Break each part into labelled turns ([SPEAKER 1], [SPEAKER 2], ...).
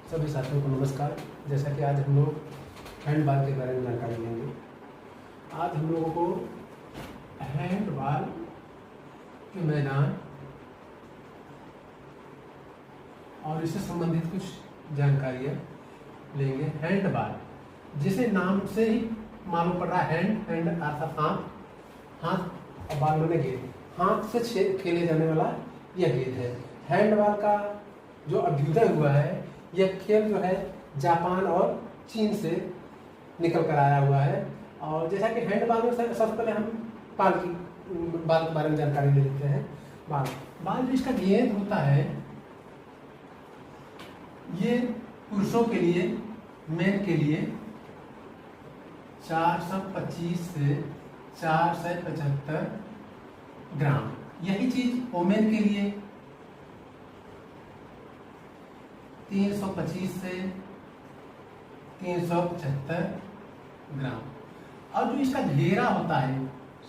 [SPEAKER 1] सभी साथियों को नमस्कार। जैसा कि आज हम लोग हैंडबॉल के बारे में जानकारी लेंगे। आज हम लोगों को हैंडबॉल के मैदान और इससे संबंधित कुछ जानकारियाँ लेंगे। हैंडबॉल, जिसे नाम से ही मालूम पड़ रहा है, हैंड अर्थात हाथ और बॉल माने गेंद, हाथ से खेले जाने वाला यह गेंद है। हैंडबॉल का जो अभ्युदय हुआ है, यह खेल जो है जापान और चीन से निकल कर आया हुआ है। और जैसा कि हैंडबॉल में सबसे पहले हम बॉल के बारे में जानकारी ले लेते हैं। बॉल जो इसका गेंद होता है, ये पुरुषों के लिए, मेन के लिए 425 से 475 ग्राम। यही चीज वोमेन के लिए 325 से 375 ग्राम। और जो इसका घेरा होता है,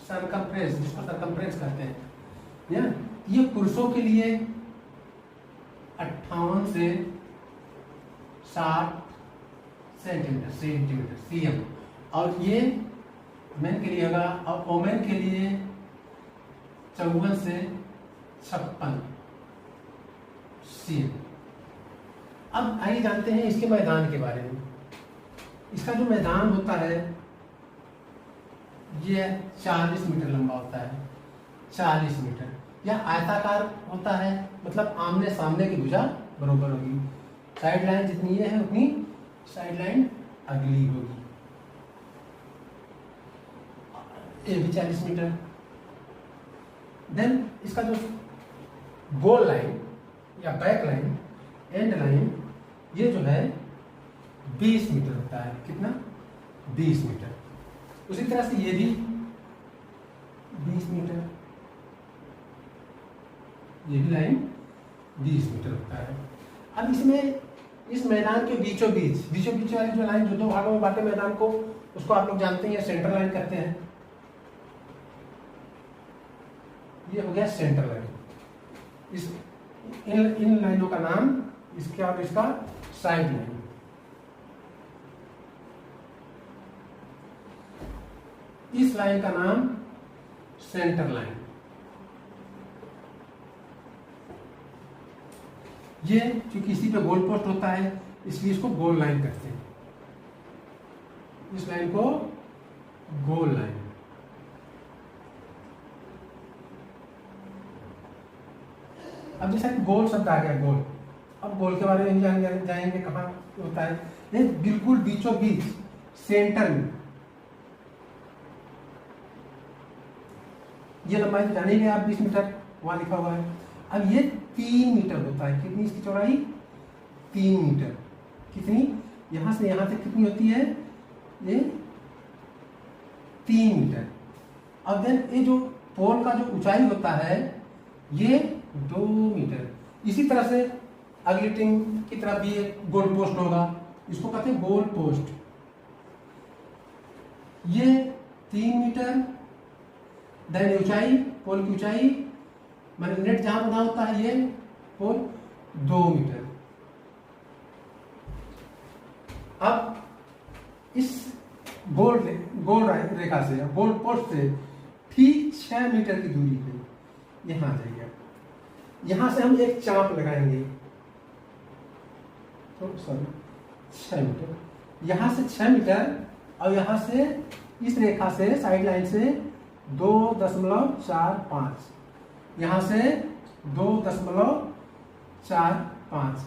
[SPEAKER 1] सरकमफ्रेंस, जिसको सरकमफ्रेंस कहते हैं, ये पुरुषों के लिए 58 से 60 सेंटीमीटर सीएम, और ये मेन के लिए होगा। और वोमेन के लिए 54 से 56 सीएम। अब आइए जानते हैं इसके मैदान के बारे में। इसका जो मैदान होता है, ये 40 मीटर लंबा होता है। 40 मीटर। यह आयताकार होता है, मतलब आमने सामने की भुजा बराबर होगी। साइड लाइन जितनी ये है उतनी साइड लाइन अगली होगी। ये भी 40 मीटर। देन इसका जो गोल लाइन या बैक लाइन, एंड लाइन, ये जो है 20 मीटर होता है। कितना? 20 मीटर। उसी तरह से ये भी 20 मीटर, ये भी लाइन 20 मीटर होता है। अब इसमें इस मैदान के बीचों बीच वाली जो लाइन, जो दो भागों में बांटे मैदान को, उसको आप लोग जानते हैं, सेंटर लाइन कहते हैं। ये हो गया सेंटर लाइन। इस इन लाइनों का नाम, इसके और इसका साइड लाइन। इस लाइन का नाम सेंटर लाइन। ये क्योंकि इसी पे गोल पोस्ट होता है, इसलिए इसको गोल लाइन कहते हैं। इस लाइन को गोल लाइन। अब जैसा कि गोल शब्द आ गया, गोल। अब गोल के बारे में जाएंगे कहाँ होता है। ये बिल्कुल बीचों बीच, सेंटर में। ये लंबाई तो जानेंगे आप, 20 मीटर वहां लिखा हुआ है। अब ये 3 मीटर होता है। कितनी इसकी चौड़ाई? 3 मीटर। कितनी? यहां से यहां तक कितनी होती है? ये 3 मीटर। अब देन ये जो पोल का जो ऊंचाई होता है, ये 2 मीटर। इसी तरह से अगली टीम की तरफ भी एक गोल पोस्ट होगा, इसको कहते हैं गोल पोस्ट। ये 3 मीटर। देन ऊंचाई, पोल की ऊंचाई, मैंने नेट जहां बना होता है, ये पोल 2 मीटर। अब इस गोल रेखा से, गोल पोस्ट से ठीक 6 मीटर की दूरी पे यहां आ जाइए। यहां से हम एक चाप लगाएंगे, तो सॉरी 6 मीटर। यहां से 6 मीटर, और यहां से इस रेखा से, साइड लाइन से 2.45, यहां से 2.45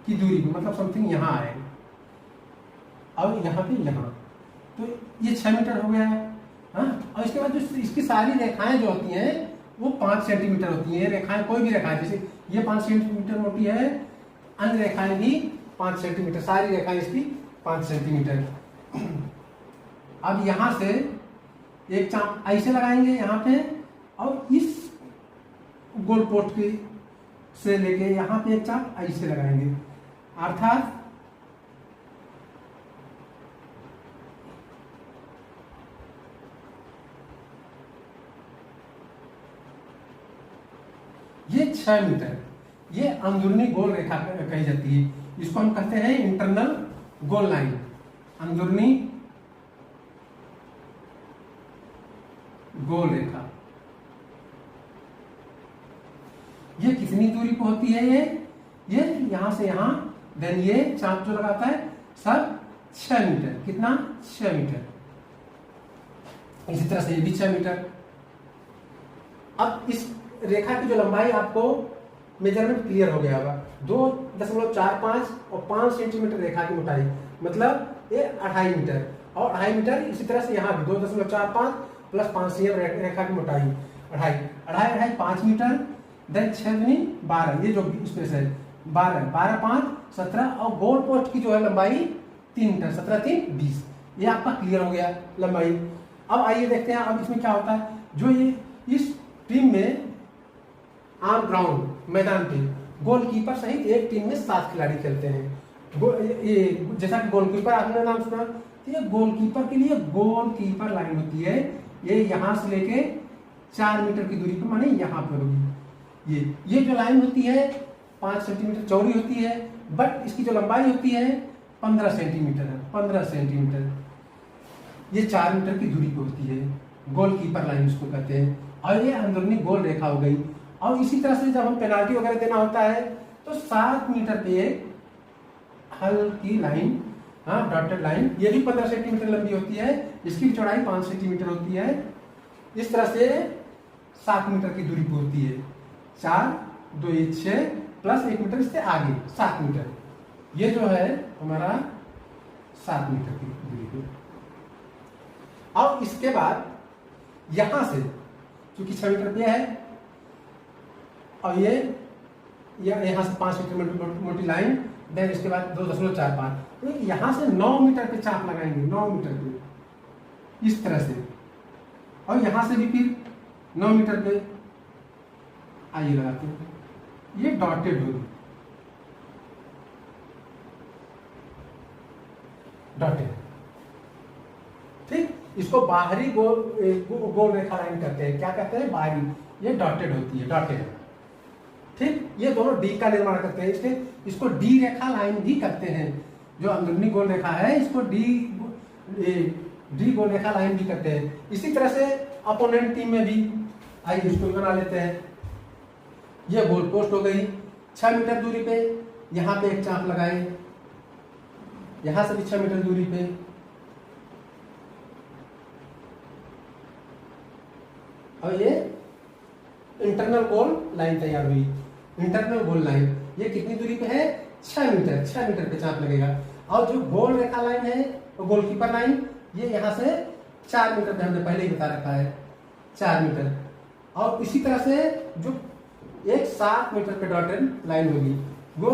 [SPEAKER 1] की दूरी पे, मतलब समथिंग यहां आएगा। और यहां पे यहां, तो ये 6 मीटर हो गया है। हाँ? और इसके बाद जो इसकी सारी रेखाएं जो होती हैं, वो 5 सेंटीमीटर होती हैं। रेखाएं, कोई भी रेखाएं, जैसे ये 5 सेंटीमीटर मोटी है, अन्य रेखाएं भी 5 सेंटीमीटर, सारी रेखाएं इसकी 5 सेंटीमीटर। अब यहां से एक चाप ऐसे लगाएंगे यहां पे, और इस गोल पोस्ट की से लेके यहां पे एक चाप ऐसे लगाएंगे। अर्थात ये 6 मीटर, ये अंदरूनी गोल रेखा कही जाती है। इसको हम कहते हैं इंटरनल गोल लाइन, अंदरूनी गोल रेखा। ये कितनी दूरी पे होती है? ये यहां से यहां, देन ये चाप जो लगाता है सब 6 मीटर। कितना? 6 मीटर। इसी तरह से ये भी 6 मीटर। अब इस रेखा की जो लंबाई आपको मेजरमेंट क्लियर हो गया होगा, 2.45 और 5 सेंटीमीटर रेखा की मोटाई, मतलब ये 2.5 मीटर, और 2.5 मीटर। इसी तरह से यहाँ भी 2.45 प्लस 5 रेखा की मोटाई 2.5 5 मीटर, देन 6 दूनी 12, ये जो स्पेस है 12, 12 5 17, और गोल पोस्ट की जो है लंबाई 3 मीटर, 17 3 20। ये आपका क्लियर हो गया लंबाई। अब आइए देखते हैं अब इसमें क्या होता है। जो ये इस टीम में ऑन ग्राउंड मैदान पे गोलकीपर सहित एक टीम में 7 खिलाड़ी खेलते हैं। ये जैसा कि गोलकीपर आपने नाम सुना, तो ये गोलकीपर के लिए गोलकीपर लाइन होती है। ये यहां से लेके 4 मीटर की दूरी पर, माने यहां पर होगी। ये जो लाइन होती है 5 सेंटीमीटर चौड़ी होती है, बट इसकी जो लंबाई होती है 15 सेंटीमीटर है, 15 सेंटीमीटर। ये 4 मीटर की दूरी पर होती है, गोलकीपर लाइन इसको कहते हैं। और ये अंदरूनी गोल रेखा हो गई। और इसी तरह से जब हम पेनाल्टी वगैरह देना होता है तो 7 मीटर पे एक हल्की लाइन, हाँ डॉटेड लाइन, ये भी 15 सेंटीमीटर लंबी होती है, इसकी चौड़ाई 5 सेंटीमीटर होती है। इस तरह से 7 मीटर की दूरी पर होती है। 4 2 6 प्लस 1 मीटर इससे आगे 7 मीटर। ये जो है हमारा 7 मीटर की दूरी पे। अब इसके बाद यहां से क्योंकि 6 मीटर पे है, और ये यहां से 5 मीटर मोटी लाइन, देन इसके बाद 2.45, तो यहां से 9 मीटर पे चाप लगाएंगे, 9 मीटर पे इस तरह से, और यहां से भी फिर 9 मीटर पे आइए लगाते हैं। ये डॉटेड होगी, डॉटेड, ठीक। इसको बाहरी गोल रेखा लाइन कहते हैं। क्या कहते हैं? बाहरी। ये डॉटेड होती है, डॉटेड, ठीक। ये दोनों डी का निर्माण करते हैं, इसके इसको डी रेखा लाइन भी कहते हैं। जो अंदरूनी गोल रेखा है इसको डी गोल रेखा लाइन भी कहते हैं। इसी तरह से अपोनेंट टीम में भी, आइए इसको बना लेते हैं। ये गोल पोस्ट हो गई 6 मीटर दूरी पे, यहां पे एक चाप लगाए, यहां से भी 6 मीटर दूरी पे, और ये इंटरनल गोल लाइन तैयार हुई। इंटरनल गोल लाइन ये कितनी दूरी पे है? 6 मीटर, 6 मीटर पे चाप लगेगा। और जो गोल रेखा लाइन है वो गोलकीपर लाइन, ये यहां से 4 मीटर पे हमने पहले ही बता रखा है, 4 मीटर। और इसी तरह से जो एक 7 मीटर पे डॉटेड लाइन होगी, वो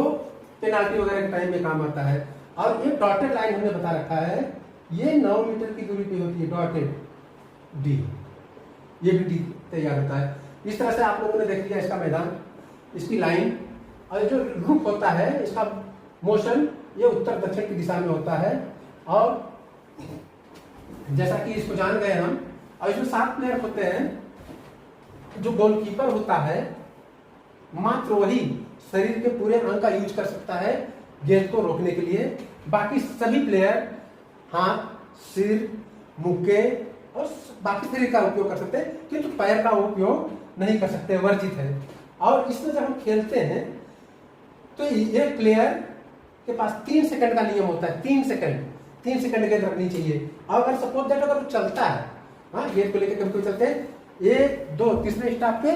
[SPEAKER 1] पेनाल्टी वगैरह के टाइम में काम आता है। और ये डॉटेड लाइन हमने बता रखा है, ये 9 मीटर की दूरी पे होती है, डॉटेड डी, ये भी डी तैयार होता है। इस तरह से आप लोगों ने देख लिया इसका मैदान, इसकी लाइन, और जो रुख होता है इसका मोशन, ये उत्तर दक्षिण की दिशा में होता है। और जैसा कि इसको जान गए हम, और इसमें 7 प्लेयर होते हैं। जो गोलकीपर होता है मात्र वही शरीर के पूरे अंग का यूज कर सकता है गेंद को रोकने के लिए। बाकी सभी प्लेयर हाथ, सिर, मुक्के और बाकी शरीर का उपयोग कर सकते हैं, किंतु पैर का उपयोग नहीं कर सकते, वर्जित है। और इसमें जब हम खेलते हैं तो एक प्लेयर के पास 3 सेकंड का नियम होता है, 3 सेकंड गेंद रखनी चाहिए। और अगर सपोज दैट अगर वो चलता है, हाँ गेंद को लेकर कभी चलते हैं, 1 2 तीसरे स्टेप पे,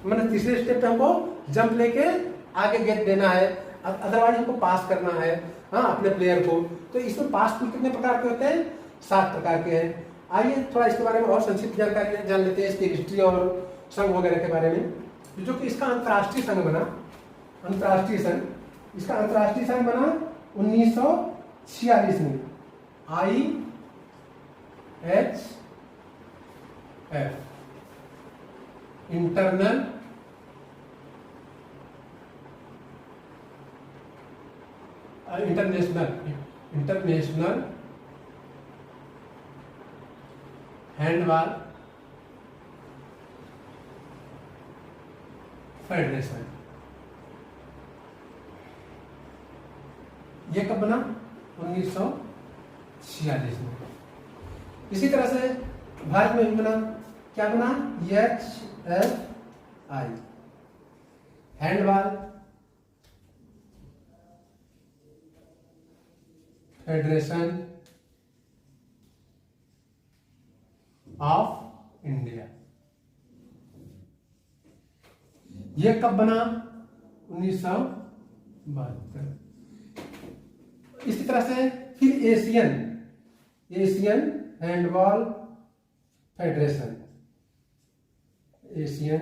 [SPEAKER 1] मतलब तीसरे स्टेप पे हमको जंप लेके आगे गेंद देना है, अदरवाइज हमको पास करना है, हाँ अपने प्लेयर को। तो इसमें पास कुल कितने प्रकार के होते हैं? 7 प्रकार के हैं। आइए थोड़ा इसके बारे में और संक्षिप्त जानकारी जान लेते हैं, इसकी हिस्ट्री और संघ वगैरह के बारे में। जो कि इसका अंतर्राष्ट्रीय संघ बना, अंतर्राष्ट्रीय संघ, इसका अंतर्राष्ट्रीय संघ बना 1946 में, IHF, इंटरनेशनल हैंडबॉल फेडरेशन। ये कब बना? 1946 में। इसी तरह से भारत में भी बना, क्या बना? HFI, handball federation of India. ये कब बना? 1972। इसी तरह से फिर Asian handball federation, Asian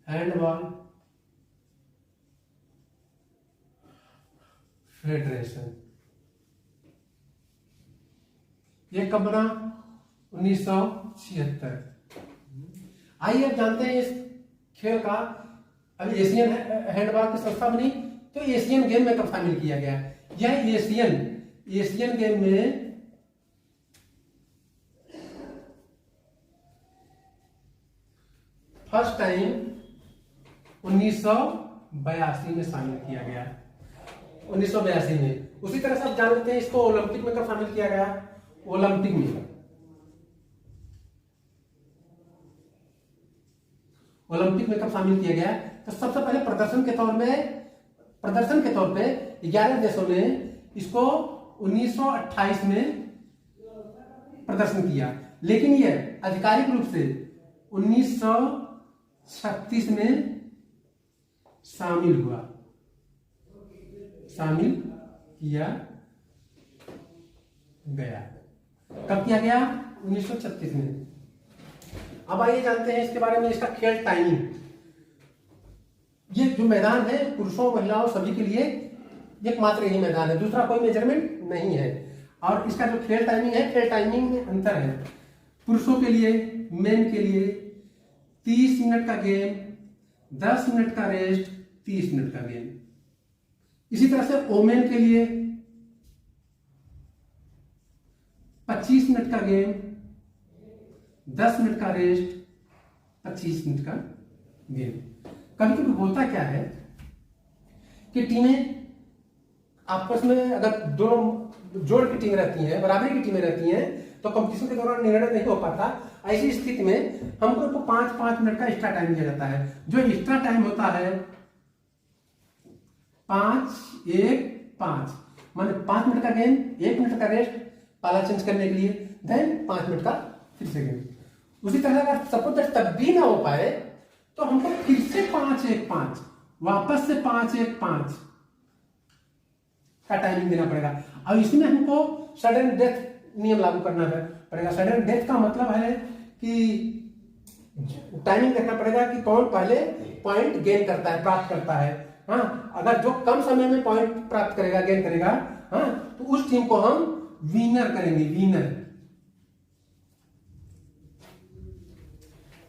[SPEAKER 1] handball federation, ये कब बना? 1976। आइए अब जानते हैं इस खेल का। अभी एशियन हैंडबॉल की संस्था बनी तो एशियन गेम में कब शामिल किया गया? यह एशियन गेम में फर्स्ट टाइम 1982 में शामिल किया गया, 1982 में। उसी तरह से आप जान लेते हैं इसको ओलंपिक में कब शामिल किया गया? ओलंपिक में कब शामिल किया गया? तो सबसे पहले प्रदर्शन के तौर पे 11 देशों ने इसको 1928 में प्रदर्शन किया, लेकिन यह आधिकारिक रूप से 1936 में शामिल किया गया। कब किया गया? 1936 में। अब आइए जानते हैं इसके बारे में, इसका खेल टाइमिंग। ये जो मैदान है पुरुषों महिलाओं सभी के लिए एकमात्र यही मैदान है, दूसरा कोई मेजरमेंट नहीं है। और इसका जो खेल टाइमिंग है, खेल टाइमिंग में अंतर है। पुरुषों के लिए, मेन के लिए 30 मिनट का गेम, 10 मिनट का रेस्ट, 30 मिनट का गेम। इसी तरह से वोमेन के लिए 25 मिनट का गेम, 10 मिनट का रेस्ट, 25 मिनट का गेम। कभी कभी होता क्या है कि टीमें आपस में अगर दोनों जोड़ की टीमें रहती हैं, बराबरी की टीमें रहती हैं, तो कंपटीशन के दौरान निर्णय नहीं हो पाता। ऐसी स्थिति में हमको 5-5 मिनट का एक्स्ट्रा टाइम दिया जाता है। जो एक्स्ट्रा टाइम होता है 5-1-5, माने 5 मिनट का गेम, 1 मिनट का रेस्ट, पाला चेंज करने के लिए, देन 5 मिनट का फिर से गेम। उसी तरह अगर सपोज तब भी ना हो पाए तो हमको फिर से 5-1-5, वापस से 5-1-5 का टाइमिंग देना पड़ेगा। अब इसमें हमको सडन डेथ नियम लागू करना पड़ेगा। सडन डेथ का मतलब है कि टाइमिंग देखना पड़ेगा कि कौन पहले पॉइंट गेन करता है, प्राप्त करता है। हाँ, अगर जो कम समय में पॉइंट प्राप्त करेगा, गेन करेगा, हाँ, तो उस टीम को हम विनर करेंगे, विनर।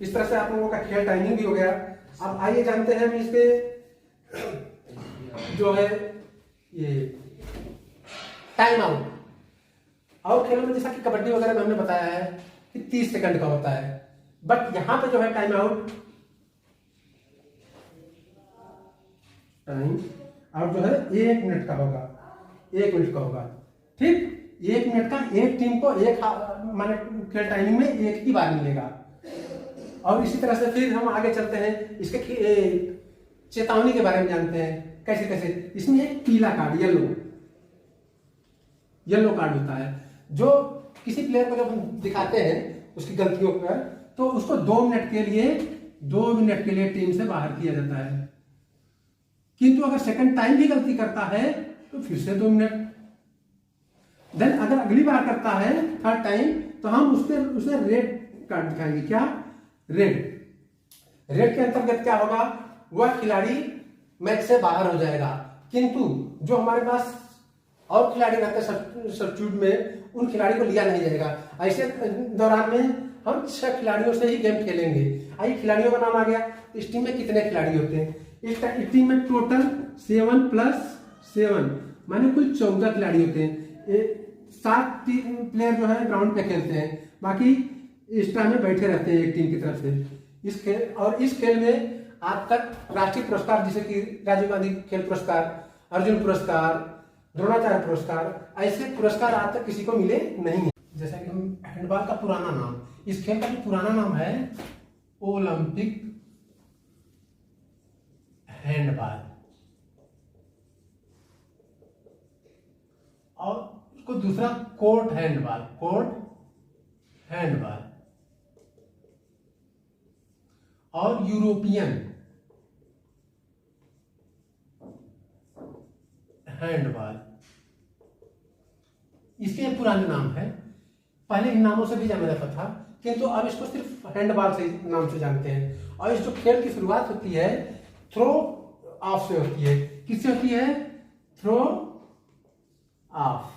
[SPEAKER 1] इस तरह से आप लोगों का खेल टाइमिंग भी हो गया। अब आइए जानते हैं हम इसके जो है ये टाइम आउट। और खेलों में जैसा कि कबड्डी वगैरह में हमने बताया है कि 30 सेकंड का होता है, बट यहां पे जो है टाइम आउट जो है 1 मिनट का होगा, 1 मिनट का होगा। ठीक, 1 मिनट का एक टीम को माने खेल टाइमिंग में एक ही बार मिलेगा। और इसी तरह से फिर हम आगे चलते हैं, इसके चेतावनी के बारे में जानते हैं कैसे कैसे। इसमें एक पीला कार्ड, येलो कार्ड होता है, जो किसी प्लेयर को जब हम दिखाते हैं उसकी गलतियों पर, तो उसको 2 मिनट के लिए टीम से बाहर किया जाता है। किंतु अगर सेकंड टाइम भी गलती करता है तो फिर से 2 मिनट। देन अगर अगली बार करता है थर्ड टाइम, तो हम उसे रेड कार्ड दिखाएंगे। क्या? रेड के अंतर्गत क्या होगा? वह खिलाड़ी मैच से बाहर हो जाएगा। किंतु जो हमारे पास और खिलाड़ी रहते हैं सब्स्टिट्यूट में, उन खिलाड़ी को लिया नहीं जाएगा। ऐसे दौरान में हम 6 खिलाड़ियों से ही गेम खेलेंगे। आइए, खिलाड़ियों का नाम आ गया। इस टीम में कितने खिलाड़ी होते हैं? इस टीम में टोटल 7 + 7 माने कुल 14 खिलाड़ी होते हैं। 7 प्लेयर जो है ग्राउंड पे खेलते हैं, बाकी एक्स्ट्रा में बैठे रहते हैं एक टीम की तरफ से। इस खेल में आज तक राष्ट्रीय पुरस्कार जैसे कि राजीव गांधी खेल पुरस्कार, अर्जुन पुरस्कार, द्रोणाचार्य पुरस्कार, ऐसे पुरस्कार आज तक किसी को मिले नहीं है। जैसा कि हम हैंडबॉल का पुराना नाम, इस खेल का जो पुराना नाम है ओलंपिक हैंडबॉल, और उसको दूसरा कोर्ट हैंडबॉल, कोर्ट हैंडबॉल, और यूरोपियन हैंडबॉल, इसके पुराने नाम है। पहले इन नामों से भी जाना जाता था, किंतु अब इसको सिर्फ हैंडबॉल से नाम से जानते हैं। और इस जो खेल की शुरुआत होती है थ्रो ऑफ से होती है। किससे होती है? Throw of.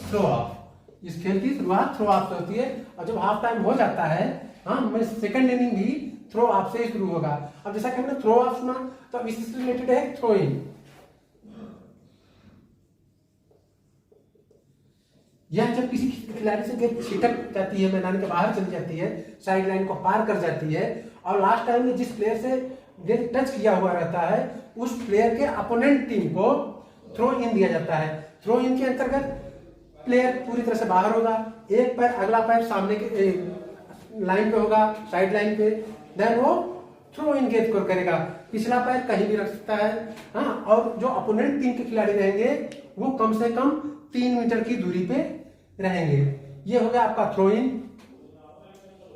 [SPEAKER 1] थ्रो ऑफ, इस खेल की शुरुआत थ्रो ऑफ से होती है। और जब हाफ टाइम हो जाता है, हाँ, मैं सेकंड इनिंग भी थ्रो ऑफ से ही शुरू होगा। अब जैसा कि हमने थ्रो ऑफ सुना, तो अब इससे रिलेटेड है थ्रो इन। यह जब किसी खिलाड़ी से गेंद छिटक जाती है, मैदान के बाहर चली जाती है, साइड लाइन को पार कर जाती है, और लास्ट टाइम में जिस प्लेयर से गेंद टच किया हुआ रहता है, उस प्लेयर के अपोनेंट टीम को थ्रो इन दिया जाता है। थ्रो इन के अंतर्गत प्लेयर पूरी तरह से बाहर होगा, एक पैर, अगला पैर सामने के लाइन पे होगा, साइड लाइन पे, देन वो थ्रो इन गेंद को करेगा। पिछला पैर कहीं भी रख सकता है, हाँ, और जो अपोनेंट टीम के खिलाड़ी रहेंगे वो कम से कम 3 मीटर की दूरी पे रहेंगे। ये हो गया आपका थ्रो इन।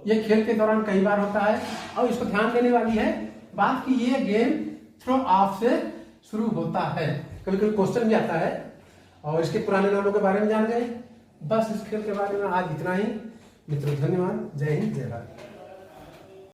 [SPEAKER 1] ये खेल के दौरान कई बार होता है, और इसको ध्यान देने वाली है बात कि ये गेम थ्रो ऑफ से शुरू होता है। कभी कभी क्वेश्चन भी आता है। और इसके पुराने नामों के बारे में जान गए। बस इस खेल के बारे में आज इतना ही। मित्रों, धन्यवाद। जय हिंद, जय भारत।